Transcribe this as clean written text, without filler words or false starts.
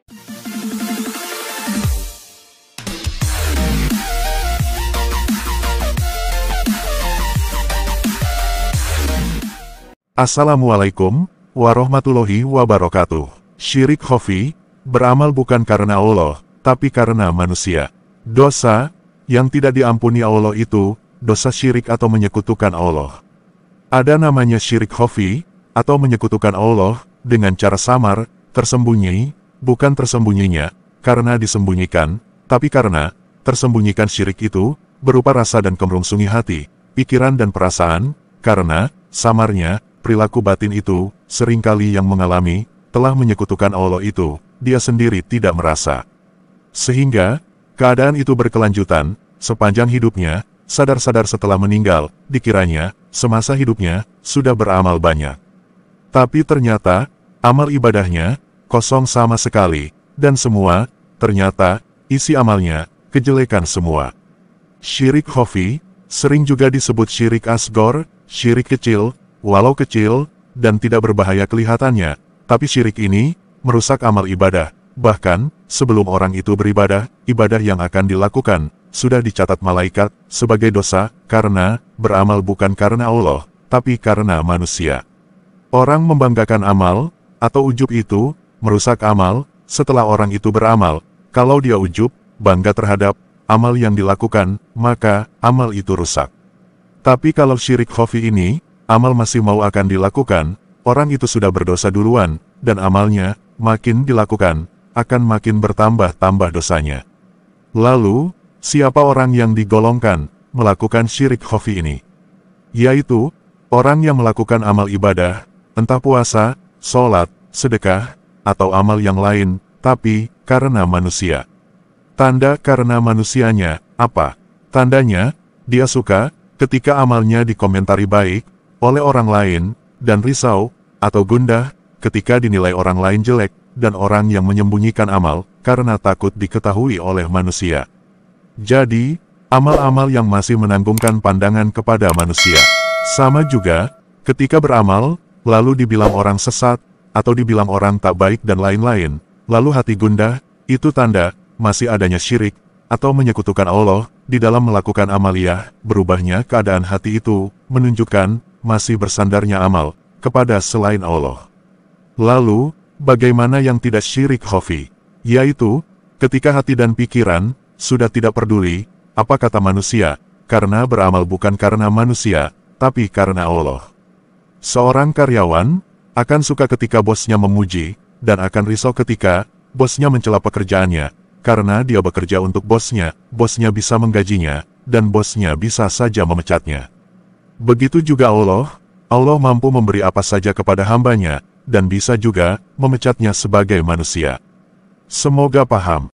Assalamualaikum warahmatullahi wabarakatuh. Syirik khafi, beramal bukan karena Allah, tapi karena manusia. Dosa yang tidak diampuni Allah itu, dosa syirik atau menyekutukan Allah. Ada namanya syirik khafi, atau menyekutukan Allah, dengan cara samar, tersembunyi, bukan tersembunyinya, karena disembunyikan, tapi karena tersembunyikan syirik itu, berupa rasa dan kemerungsungi hati, pikiran dan perasaan, karena samarnya, perilaku batin itu, seringkali yang mengalami, telah menyekutukan Allah itu, dia sendiri tidak merasa. Sehingga, keadaan itu berkelanjutan, sepanjang hidupnya, sadar-sadar setelah meninggal, dikiranya, semasa hidupnya, sudah beramal banyak. Tapi ternyata, amal ibadahnya, kosong sama sekali, dan semua, ternyata, isi amalnya, kejelekan semua. Syirik khafi, sering juga disebut syirik asghar, syirik kecil, walau kecil, dan tidak berbahaya kelihatannya, tapi syirik ini, merusak amal ibadah. Bahkan, sebelum orang itu beribadah, ibadah yang akan dilakukan, sudah dicatat malaikat, sebagai dosa, karena, beramal bukan karena Allah, tapi karena manusia. Orang membanggakan amal, atau ujub itu, merusak amal, setelah orang itu beramal. Kalau dia ujub, bangga terhadap amal yang dilakukan, maka, amal itu rusak. Tapi kalau syirik khafi ini, amal masih mau akan dilakukan, orang itu sudah berdosa duluan, dan amalnya, makin dilakukan, akan makin bertambah-tambah dosanya. Lalu, siapa orang yang digolongkan, melakukan syirik khafi ini? Yaitu, orang yang melakukan amal ibadah, entah puasa, sholat, sedekah, atau amal yang lain, tapi, karena manusia. Tanda karena manusianya, apa? Tandanya, dia suka, ketika amalnya dikomentari baik, oleh orang lain, dan risau, atau gundah, ketika dinilai orang lain jelek, dan orang yang menyembunyikan amal, karena takut diketahui oleh manusia. Jadi, amal-amal yang masih menanggungkan pandangan kepada manusia. Sama juga, ketika beramal, lalu dibilang orang sesat, atau dibilang orang tak baik dan lain-lain, lalu hati gundah, itu tanda, masih adanya syirik, atau menyekutukan Allah, di dalam melakukan amaliyah, berubahnya keadaan hati itu, menunjukkan, masih bersandarnya amal, kepada selain Allah. Lalu, bagaimana yang tidak syirik khafi? Yaitu, ketika hati dan pikiran, sudah tidak peduli, apa kata manusia, karena beramal bukan karena manusia, tapi karena Allah. Seorang karyawan, akan suka ketika bosnya memuji, dan akan risau ketika, bosnya mencela pekerjaannya, karena dia bekerja untuk bosnya bisa menggajinya, dan bosnya bisa saja memecatnya. Begitu juga Allah mampu memberi apa saja kepada hambanya, dan bisa juga memecatnya sebagai manusia. Semoga paham.